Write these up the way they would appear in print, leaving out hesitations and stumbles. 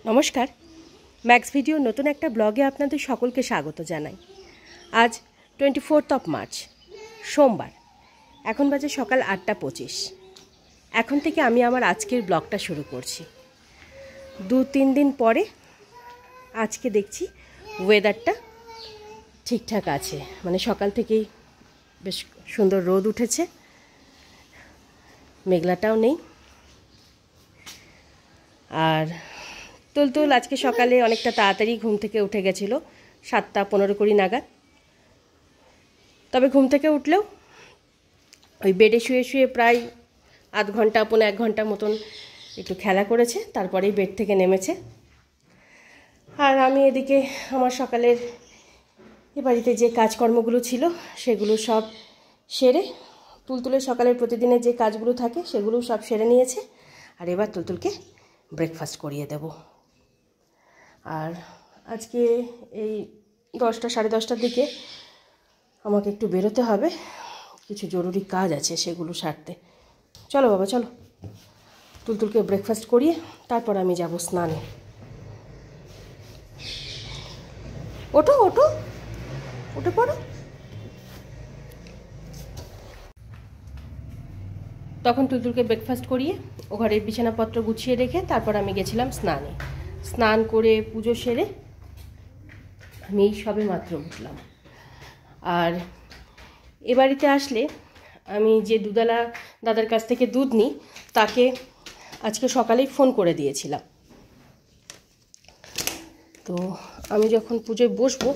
নমস্কার, max video নতুন একটা ব্লগে আপনাদের সকলকে স্বাগত জানাই। আজ 24 মার্চ সোমবার, এখন বাজে সকাল 8:25। এখন থেকে আমি আমার আজকের ব্লগটা শুরু করছি। 2-3 দিন পরে আজকে দেখছি ওয়েদারটা ঠিকঠাক আছে, মানে সকাল থেকেই বেশ সুন্দর রোদ উঠেছে, মেঘলাটাও নেই। আর তুলতুল আজকে সকালে অনেকটা তাড়াতাড়ি ঘুম থেকে উঠে গেছিলো, 7:15-20 নাগাদ। তবে ঘুম থেকে উঠলেও ওই বেডে শুয়ে শুয়ে প্রায় আধ ঘন্টা 1 ঘন্টা মতন একটু খেলা করেছে, তারপরেই বেড থেকে নেমেছে। আর আমি এদিকে আমার সকালের এ বাড়িতে যে কাজকর্মগুলো ছিল সেগুলো সব সেরে, তুলতুলের সকালের প্রতিদিনের যে কাজগুলো থাকে সেগুলো সব সেরে নিয়েছে। আর এবার তুলতুলকে ব্রেকফাস্ট করিয়ে দেব। আর আজকে এই 10টা সাড়ে 10টার দিকে আমাকে একটু বেরোতে হবে, কিছু জরুরি কাজ আছে সেগুলো সারতে। চলো বাবা চলো, তুলতুলকে ব্রেকফাস্ট করিয়ে তারপর আমি যাব স্নানে। ওঠো ওঠো, উঠে পড়ো। তখন তুলতুলকে ব্রেকফাস্ট করিয়ে ও ঘরের বিছানাপত্র গুছিয়ে রেখে তারপর আমি গেছিলাম স্নানে। স্নান করে পুজো সেরে আমি এই সবে মাত্র উঠলাম। আর এ বাড়িতে আসলে আমি যে দুধওয়ালা দাদার কাছ থেকে দুধ নিই তাকে আজকে সকালেই ফোন করে দিয়েছিলাম। তো আমি যখন পুজোয় বসবো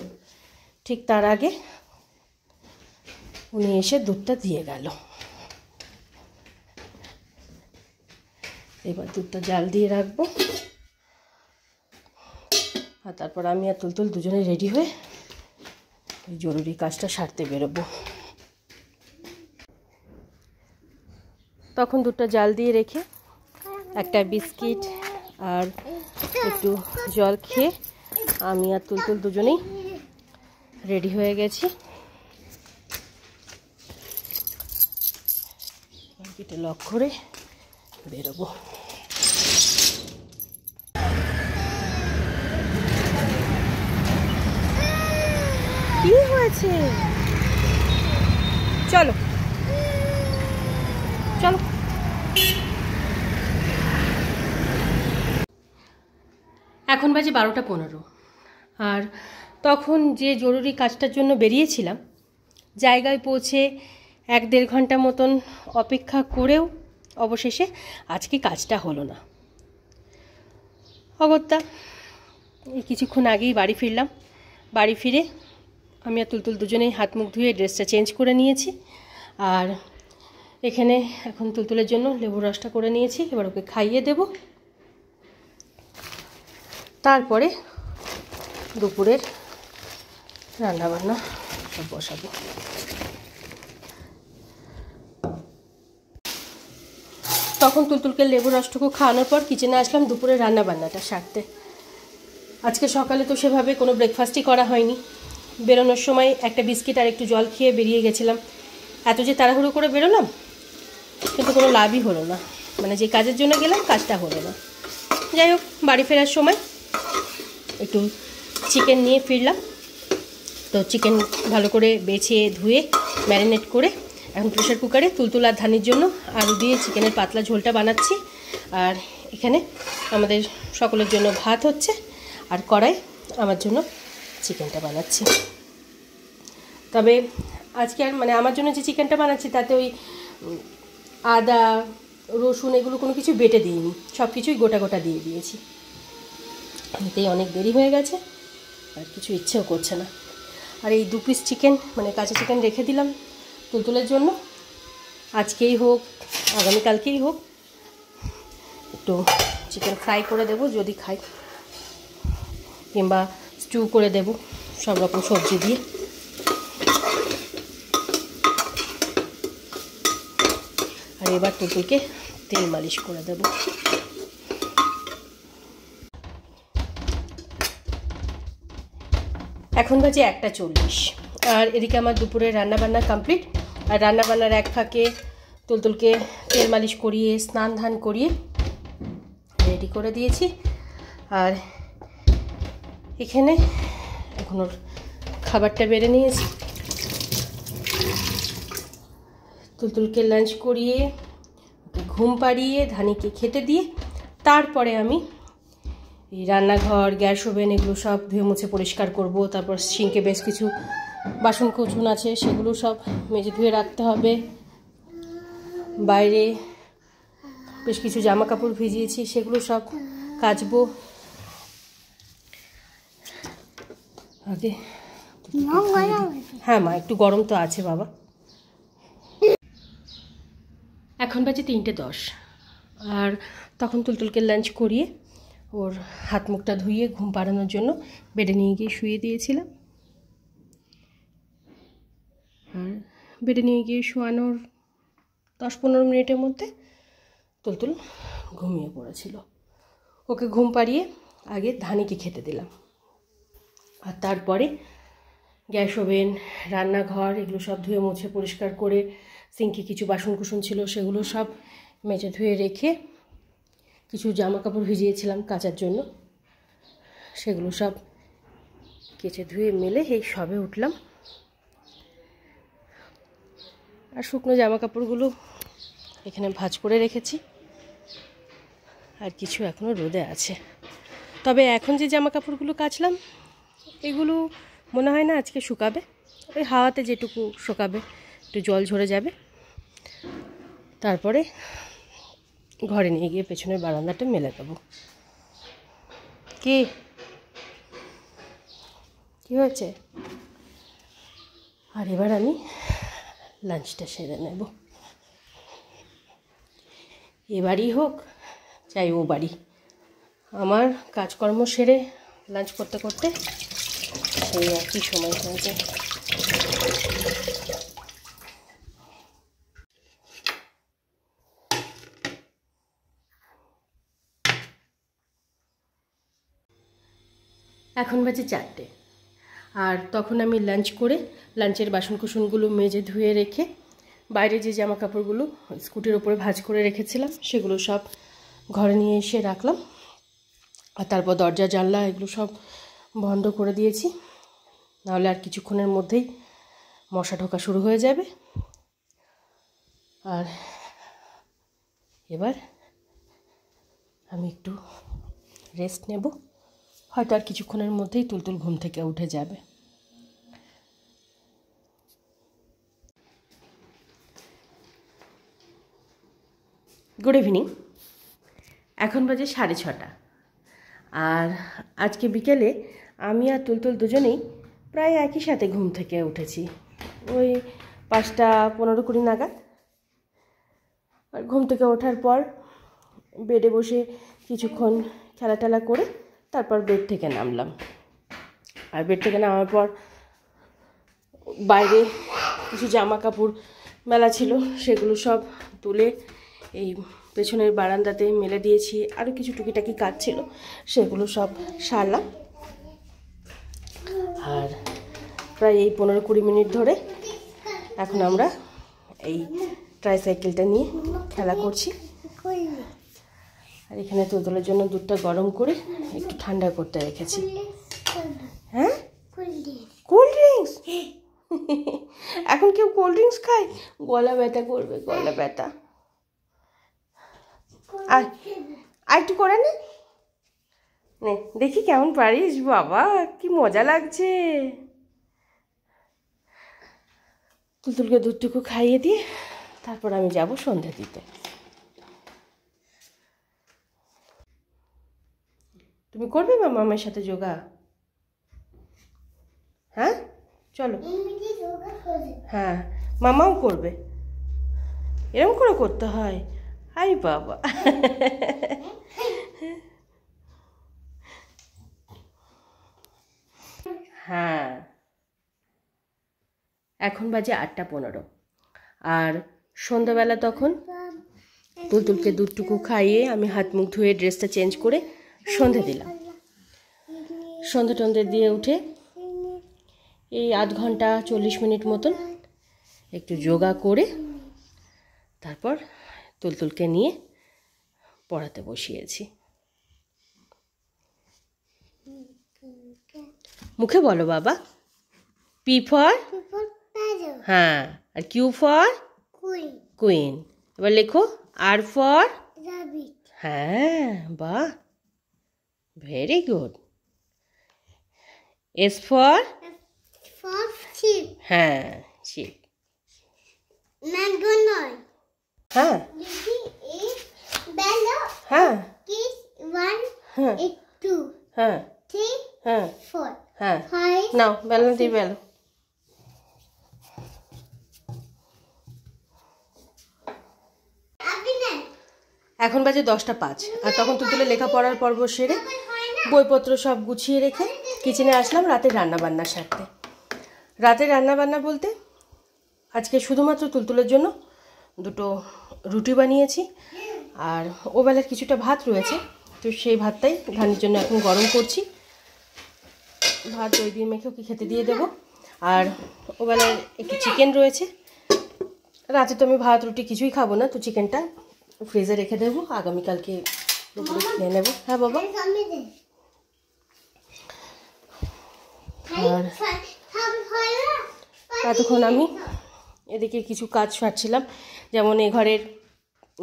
ঠিক তার আগে উনি এসে দুধটা দিয়ে গেল। এবার দুধটা জাল দিয়ে রাখবো, আর তারপর আমি আর তুলতুল দুজনে রেডি হয়ে ওই জরুরি কাজটা সারতে বেরোবো। তখন দুধটা জাল দিয়ে রেখে একটা বিস্কিট আর একটু জল খেয়ে আমি আর তুলতুল দুজনেই রেডি হয়ে গেছি। গেটে লক করে বেরোবো। কি হয়েছে? চলো চলো। এখন বাজে 12:15। আর তখন যে জরুরি কাজটার জন্য বেরিয়েছিলাম, জায়গায় পৌঁছে 1-1.5 ঘন্টা মতন অপেক্ষা করেও অবশেষে আজকে কাজটা হলো না। অগত্যা এই কিছুক্ষণ আগেই বাড়ি ফিরলাম। বাড়ি ফিরে আমি আর তুলতুল দুজনেই হাত মুখ ধুয়ে ড্রেসটা চেঞ্জ করে নিয়েছি। আর এখানে এখন তুলতুলের জন্য লেবুর রসটা করে নিয়েছি, এবার ওকে খাইয়ে দেব। তারপরে দুপুরের রান্নাবান্না সব বসাবো। তখন তুলতুলকে লেবুর রসটুকু খাওয়ানোর পর কিচেনে আসলাম দুপুরের রান্নাবান্নাটা সারতে। আজকে সকালে তো সেভাবে কোনো ব্রেকফাস্টই করা হয়নি। বেরোনোর সময় একটা বিস্কিট আর একটু জল খেয়ে বেরিয়ে গেছিলাম। এত যে তাড়াহুড়ো করে বেরোলাম, কিন্তু কোনো লাভই হলো না, মানে যে কাজের জন্য গেলাম কাজটা হলো না। যাই হোক, বাড়ি ফেরার সময় একটু চিকেন নিয়ে ফিরলাম। তো চিকেন ভালো করে বেছে ধুয়ে ম্যারিনেট করে এখন প্রেশার কুকারে তুলতুল আর ধানির জন্য আলু দিয়ে চিকেনের পাতলা ঝোলটা বানাচ্ছি। আর এখানে আমাদের সকলের জন্য ভাত হচ্ছে, আর কড়াই আমার জন্য চিকেনটা বানাচ্ছি। তবে আজকে আর মানে আমার জন্য যে চিকেনটা বানাচ্ছি তাতে ওই আদা রসুন এগুলো কোনো কিছু বেটে দিইনি, সব কিছুই গোটা গোটা দিয়ে দিয়েছি। এতেই অনেক দেরি হয়ে গেছে, আর কিছু ইচ্ছেও করছে না। আর এই 2 পিস চিকেন মানে কাঁচা চিকেন রেখে দিলাম তুলতুলের জন্য। আজকেই হোক আগামীকালকেই হোক একটু চিকেন ফ্রাই করে দেব যদি খাই, কিংবা স্টু করে দেব সব রকম সবজি দিয়ে। আর এবার তুলতুলকে তেল মালিশ করে দেব। এখন বাজে 1:40। আর এদিকে আমার দুপুরের রান্নাবান্না কমপ্লিট। আর রান্নাবান্নার এক ফাঁকে তুলতুলকে তেল মালিশ করিয়ে স্নান ধান করিয়ে রেডি করে দিয়েছি। আর এখানে এখন ওর খাবারটা বেড়ে নিয়েছি। তুলতুলকে লাঞ্চ করিয়ে, ঘুম পাড়িয়ে, ধানিকে খেতে দিয়ে তারপরে আমি এই রান্নাঘর, গ্যাস ওভেন এগুলো সব ধুয়ে মুছে পরিষ্কার করব। তারপর সিঙ্কে বেশ কিছু বাসন কোচন আছে, সেগুলো সব মেজে ধুয়ে রাখতে হবে। বাইরে বেশ কিছু জামা কাপড় ভিজিয়েছি, সেগুলো সব কাচবো। আগে হ্যাঁ মা, একটু গরম তো আছে বাবা। এখন বাজে 3:10, আর তখন তুলতুলকে লাঞ্চ করিয়ে ওর হাত মুখটা ধুইয়ে ঘুম পাড়ানোর জন্য বেডে নিয়ে গিয়ে শুয়ে দিয়েছিলাম। আর বেডে নিয়ে গিয়ে শোয়ানোর 10-15 মিনিটের মধ্যে তুলতুল ঘুমিয়ে পড়েছিল। ওকে ঘুম পাড়িয়ে আগে ধানিকে খেতে দিলাম, আর তারপরে গ্যাস ওভেন, রান্নাঘর এগুলো সব ধুয়ে মুছে পরিষ্কার করে, সিঙ্কে কিছু বাসন কুসন ছিল সেগুলো সব মেজে ধুয়ে রেখে, কিছু জামা কাপড় ভিজিয়েছিলাম কাচার জন্য, সেগুলো সব কেচে ধুয়ে মেলে এই সবে উঠলাম। আর শুকনো জামা কাপড়গুলো এখানে ভাঁজ করে রেখেছি, আর কিছু এখনও রোদে আছে। তবে এখন যে জামা কাপড়গুলো কাচলাম এগুলো মনে হয় না আজকে শুকাবে, ওই হাওয়াতে যেটুকু শুকাবে, একটু জল ঝরে যাবে। তারপরে ঘরে নিয়ে গিয়ে পেছনের বারান্দাটা মেলে দেবো। কি হয়েছে? আর এবার আমি লাঞ্চটা সেরে নেব। এ বাড়ি হোক চাই ও বাড়ি, আমার কাজকর্ম সেরে লাঞ্চ করতে করতে সেই একই সময় হয়ে যায়। এখন বাজে 4টে, আর তখন আমি লাঞ্চ করে লাঞ্চের বাসনকুসনগুলো মেজে ধুয়ে রেখে বাইরে যে জামা কাপড়গুলো স্কুটির ওপরে ভাঁজ করে রেখেছিলাম সেগুলো সব ঘরে নিয়ে এসে রাখলাম। আর তারপর দরজা জানলা এগুলো সব বন্ধ করে দিয়েছি, নাহলে আর কিছুক্ষণের মধ্যেই মশা ঢোকা শুরু হয়ে যাবে। আর এবার আমি একটু রেস্ট নেব, হয়তো আর কিছুক্ষণের মধ্যেই তুলতুল ঘুম থেকে উঠে যাবে। Good evening. এখন বাজে 6:30, আর আজকে বিকেলে আমি আর তুলতুল দুজনেই প্রায় একই সাথে ঘুম থেকে উঠেছি, ওই 5:15-20 নাগাদ। আর ঘুম থেকে ওঠার পর বেডে বসে কিছুক্ষণ খেলা টেলা করে তারপর বেড থেকে নামলাম। আর বেড থেকে নামার পর বাইরে কিছু জামা কাপড় মেলা ছিল, সেগুলো সব তুলে এই পেছনের বারান্দাতে মেলে দিয়েছি। আরও কিছু টুকিটাকি কাজ ছিল, সেগুলো সব সারলাম। আর প্রায় এই 15-20 মিনিট ধরে এখন আমরা এই ট্রাইসাইকেলটা নিয়ে খেলা করছি। আর এখানে তুলতুলের জন্য দুধটা গরম করে একটু ঠান্ডা করতে রেখেছি। হ্যাঁ, কোল্ড ড্রিঙ্কস? এখন কেউ কোল্ড ড্রিঙ্কস খায়? গলা ব্যথা করবে, গলা ব্যথা। আর একটু করে নে, দেখি কেমন পারিস। বাবা কি মজা লাগছে। তুলতুলকে দুধটুকু খাইয়ে দিয়ে তারপর আমি যাব সন্ধ্যা দিতে। তুমি করবে মামার সাথে যোগা? হ্যাঁ চলো। হ্যাঁ মামাও করবে, এরকম করে করতে হয়। আই বাবা। হ্যাঁ, এখন বাজে 8:15, আর সন্ধ্যাবেলা তখন তুলতুলকে দুধটুকু খাইয়ে আমি হাত মুখ ধুয়ে ড্রেসটা চেঞ্জ করে সন্ধে দিলাম। সন্ধে টন্ধে দিয়ে উঠে এই 8 ঘন্টা 40 মিনিট মতন একটু যোগা করে তারপর তুলতুলকে নিয়ে পড়াতে বসিয়েছি। মুখে বলো বাবা। পি ফর, হ্যাঁ, আর কিউ ফর কুইন। এবার লেখো আর ফর, হ্যাঁ, বাহ, ভেরি গুড। এস ফর, হ্যাঁ, শিপ। হ্যাঁ হ্যাঁ হ্যাঁ হ্যাঁ হ্যাঁ হ্যাঁ, নাও বেলো দিয়ে বেলো। এখন বাজে 10টা 5, আর তখন তুলতুলে লেখাপড়ার পর্ব সেরে বইপত্র সব গুছিয়ে রেখে কিচেনে আসলাম রাতে রান্নাবান্না সারতে। রাতে রান্নাবান্না বলতে আজকে শুধুমাত্র তুলতুলের জন্য 2টো রুটি বানিয়েছি, আর ওবেলার কিছুটা ভাত রয়েছে, তো সেই ভাতটাই ধানির জন্য এখন গরম করছি। ভাত দই দিয়ে মেখে ওকে খেতে দিয়ে দেবো। আর ওবেলার একটু চিকেন রয়েছে, রাতে তো আমি ভাত রুটি কিছুই খাবো না, তো চিকেনটা ফ্রিজে রেখে দেবো, আগামীকালকে দুপুরে খেয়ে নেবো। হ্যাঁ বাবা। আর এতক্ষণ আমি এদিকে কিছু কাজ সারছিলাম, যেমন এই ঘরের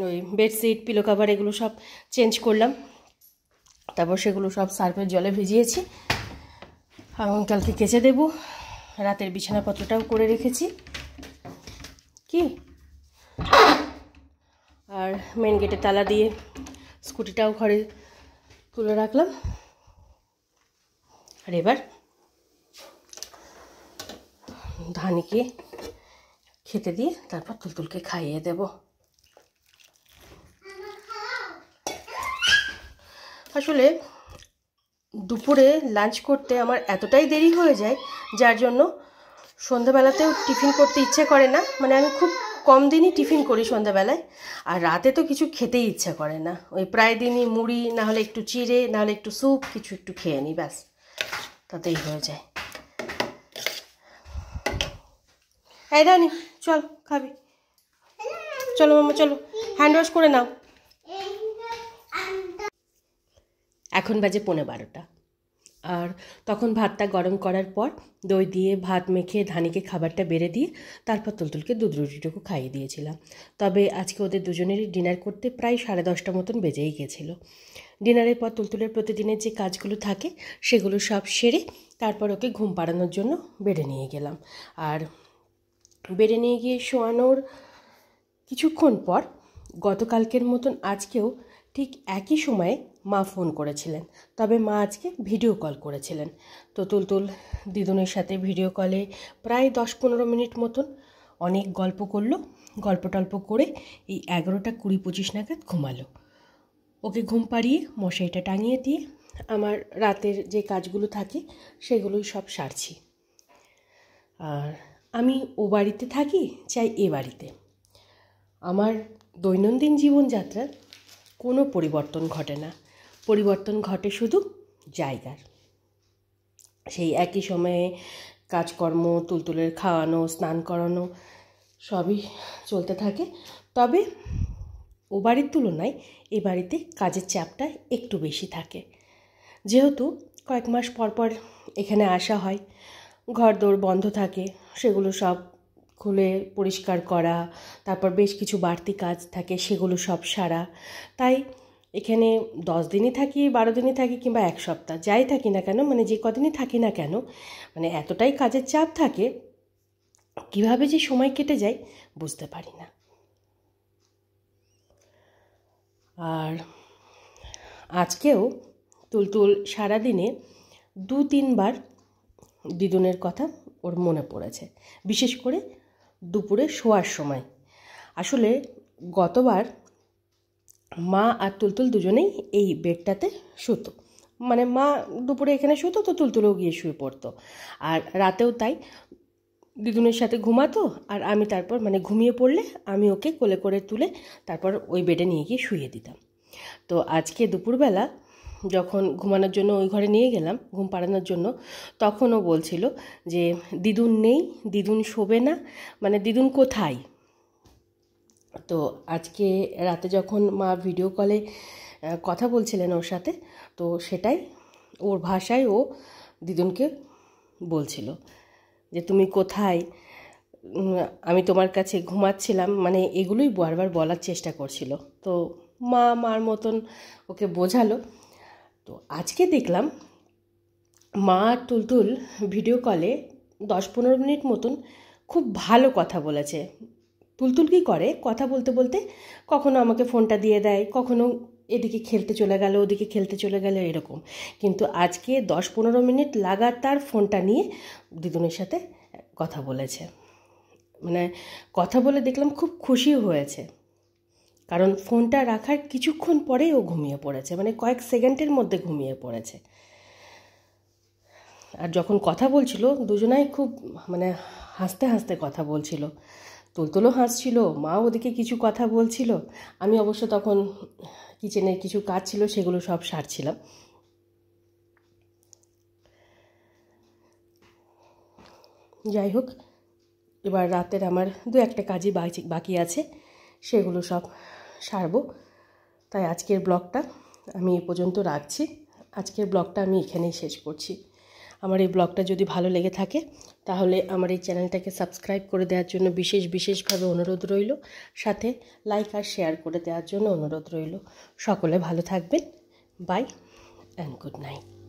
ওই বেডশিট পিলো কাভার এগুলো সব চেঞ্জ করলাম, তারপর সেগুলো সব সার্ফের জলে ভিজিয়েছি, আগামীকালকে কেচে দেবো। রাতের বিছানাপত্রটাও করে রেখেছি কি, আর মেন গেটে তালা দিয়ে স্কুটিটাও ঘরে তুলে রাখলাম। আর এবার ধানিকে খেতে দিয়ে তারপর তুলতুলকে খাইয়ে দেব। আসলে দুপুরে লাঞ্চ করতে আমার এতটাই দেরি হয়ে যায়, যার জন্য সন্ধ্যাবেলাতেও টিফিন করতে ইচ্ছে করে না। মানে আমি খুব কম দিনই টিফিন করি সন্ধ্যাবেলায়, আর রাতে তো কিছু খেতেই ইচ্ছা করে না। ওই প্রায় দিনই মুড়ি, নাহলে একটু চিড়ে, নাহলে একটু স্যুপ, কিছু একটু খেয়ে নিই, ব্যাস, তাতেই হয়ে যায়। এই রানি চল খাবি, চলো মামা চলো, হ্যান্ড ওয়াশ করে নাও। এখন বাজে 11:15, আর তখন ভাতটা গরম করার পর দই দিয়ে ভাত মেখে ধানিকে খাবারটা বেড়ে দিয়ে তারপর তুলতুলকে দুধ রুটিটুকু খাইয়ে দিয়েছিলাম। তবে আজকে ওদের দুজনেরই ডিনার করতে প্রায় 10:30 মতন বেজেই গেছিলো। ডিনারের পর তুলতুলের প্রতিদিনের যে কাজগুলো থাকে সেগুলো সব সেরে তারপর ওকে ঘুম পাড়ানোর জন্য বেডে নিয়ে গেলাম। আর বেডে নিয়ে গিয়ে শোয়ানোর কিছুক্ষণ পর গতকালকের মতন আজকেও ঠিক একই সময়ে মা ফোন করেছিলেন, তবে মা আজকে ভিডিও কল করেছিলেন। তো তুলতুল দিদুনের সাথে ভিডিও কলে প্রায় 10-15 মিনিট মতন অনেক গল্প করলো। গল্প টল্প করে এই 11টা 20-25 নাগাদ ঘুমালো। ওকে ঘুম পাড়িয়ে মশারিটা টাঙিয়ে দিয়ে আমার রাতের যে কাজগুলো থাকে সেগুলোই সব সারছি। আর আমি ও বাড়িতে থাকি চাই এ বাড়িতে, আমার দৈনন্দিন জীবনযাত্রার কোনো পরিবর্তন ঘটে না। পরিবর্তন ঘটে শুধু জায়গার। সেই একই সময়ে কাজকর্ম, তুলতুলের খাওয়ানো, স্নান করানো সবই চলতে থাকে। তবে ও বাড়ির তুলনায় এ বাড়িতে কাজের চাপটা একটু বেশি থাকে, যেহেতু কয়েক মাস পর পর এখানে আসা হয়। ঘরদোর বন্ধ থাকে, সেগুলো সব খুলে পরিষ্কার করা, তারপর বেশ কিছু বাড়তি কাজ থাকে, সেগুলো সব সারা। তাই এখানে 10 দিনই থাকি, 12 দিনই থাকি, কিংবা 1 সপ্তাহ যাই থাকি না কেন, মানে যে কদিনই থাকি না কেন, মানে এতটাই কাজের চাপ থাকে, কিভাবে যে সময় কেটে যায় বুঝতে পারি না। আর আজকেও তুলতুল সারাদিনে 2-3 বার দিদুনের কথা ওর মনে পড়েছে, বিশেষ করে দুপুরে শোয়ার সময়। আসলে গতবার মা আর তুলতুল দুজনেই এই বেডটাতে শুতো, মানে মা দুপুরে এখানে শুতো, তো তুলতুলেও গিয়ে শুয়ে পড়তো। আর রাতেও তাই, দিদুনের সাথে ঘুমাতো, আর আমি তারপর মানে ঘুমিয়ে পড়লে আমি ওকে কোলে করে তুলে তারপর ওই বেডে নিয়ে গিয়ে শুয়ে দিতাম। তো আজকে দুপুরবেলা যখন ঘুমানোর জন্য ওই ঘরে নিয়ে গেলাম ঘুম পাড়ানোর জন্য, তখন ও বলছিল যে দিদুন নেই, দিদুন শোবে না, মানে দিদুন কোথায়। তো আজকে রাতে যখন মা ভিডিও কলে কথা বলছিলেন ওর সাথে, তো সেটাই ওর ভাষায় ও দিদুনকে বলছিল যে তুমি কোথায়, আমি তোমার কাছে ঘুমাচ্ছিলাম, মানে এগুলোই বারবার বলার চেষ্টা করছিল। তো মার মতন ওকে বোঝালো। তো আজকে দেখলাম মা আর তুলতুল ভিডিও কলে 10-15 মিনিট মতন খুব ভালো কথা বলেছে। তুলতুল কী করে, কথা বলতে বলতে কখনো আমাকে ফোনটা দিয়ে দেয়, কখনো এদিকে খেলতে চলে গেল, ওদিকে খেলতে চলে গেল, এরকম। কিন্তু আজকে 10-15 মিনিট লাগাতার ফোনটা নিয়ে দিদুনের সাথে কথা বলেছে। মানে কথা বলে দেখলাম খুব খুশি হয়েছে, কারণ ফোনটা রাখার কিছুক্ষণ পরেই ও ঘুমিয়ে পড়েছে, মানে কয়েক সেকেন্ডের মধ্যে ঘুমিয়ে পড়েছে। আর যখন কথা বলছিল দুজনাই খুব মানে হাসতে হাসতে কথা বলছিল, তুলতুলও হাসছিল, মা ওদিকে কিছু কথা বলছিল। আমি অবশ্য তখন কিচেনের কিছু কাজ ছিল সেগুলো সব সারছিলাম। যাই হোক, এবার রাতের আমার 2-1টা কাজই বাকি আছে, সেগুলো সব সারবো। তাই আজকের ব্লগটা আমি এ পর্যন্ত রাখছি। আজকের ব্লগটা আমি এখানেই শেষ করছি। আমার এই ব্লগটা যদি ভালো লেগে থাকে তাহলে আমার এই চ্যানেলটাকে সাবস্ক্রাইব করে দেওয়ার জন্য বিশেষভাবে অনুরোধ রইল, সাথে লাইক আর শেয়ার করে দেওয়ার জন্য অনুরোধ রইল। সকলে ভালো থাকবেন। Bye and good night.